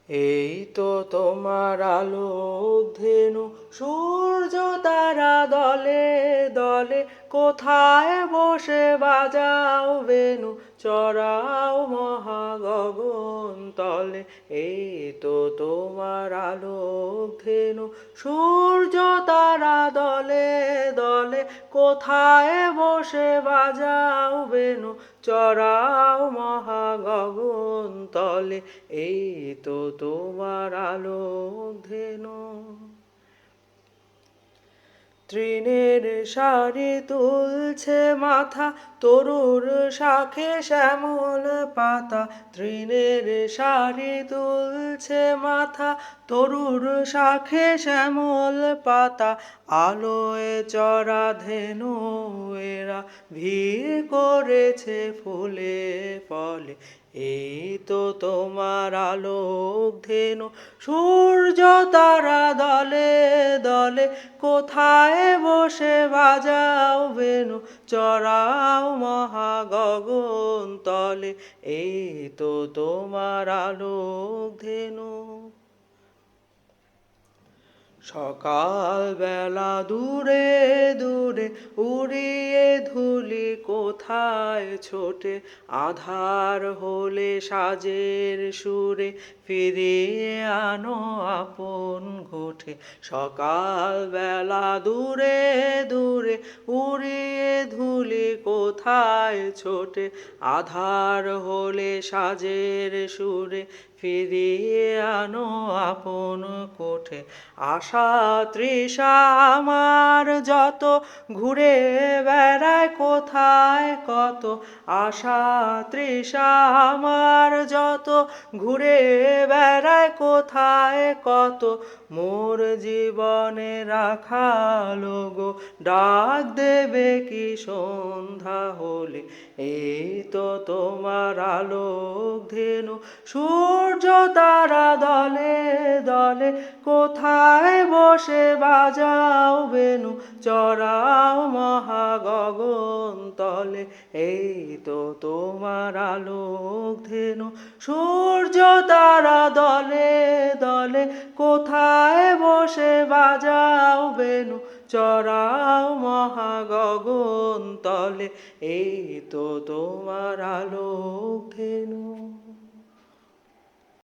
এই তো তোমার আলোক ধেনু, সূর্য তারা দলে দলে, কোথায় বসে বাজাও বেনু, চড়াও মহাগগন তলে। এই তো তোমার আলোক ধেনু, সূর্য তারা দলে দলে, কোথায় বসে বাজাও বেনু, চড়াও মহাগগন তলে। এই তো তোমার আলোক ধেনু। তৃণের সারি তুলছে মাথা, তরুর শাখে শ্যামল পাতা। তৃণের সারি তুলছে মাথা, তরুর শাখে শ্যামল পাতা। আলোয় চড়া ধেনু এরা ভিড় করেছে ফুলে ফলে। এই তো তোমার আলোক ধেনু, সূর্য তারা দলে দলে, কোথায় বসে বাজাও বেনু, চড়াও মহাগগন তলে। এই তো তোমার আলোক ধেনু। সকাল বেলা দূরে দূরে উড়িয়ে ধুলি কোথায় ছোটে, আধার হলে সাজের সুরে ফিরিয়ে আনো আপন ঘটে। সকাল বেলা দূরে দূরে উড়িয়ে ধুলি কোথায় ছোটে, আধার হলে সাজের সুরে ফিরিয়ে আনো আপন কোঠে। আশা তৃষা আমার যত ঘুরে বেড়ায় কোথায় কত, আশা তৃষা আমার যত ঘুরে বেড়ায় কোথায় কত। মোর জীবনে রাখালো গো, ডাক দেবে কি সন্ধ্যা হলে। এই তো তোমার আলোক ধেনু, সূর্য তারা দলে দলে, কোথায় বসে বাজাও বেনু, চড়াও মহাগগন তলে। এই তো তোমার আলোক ধেনু, সূর্য তারা দলে দলে, কোথায় বসে বাজাও বেনু, চড়াও মহাগগন তলে। এই তো তোমার আলোক ধেনু।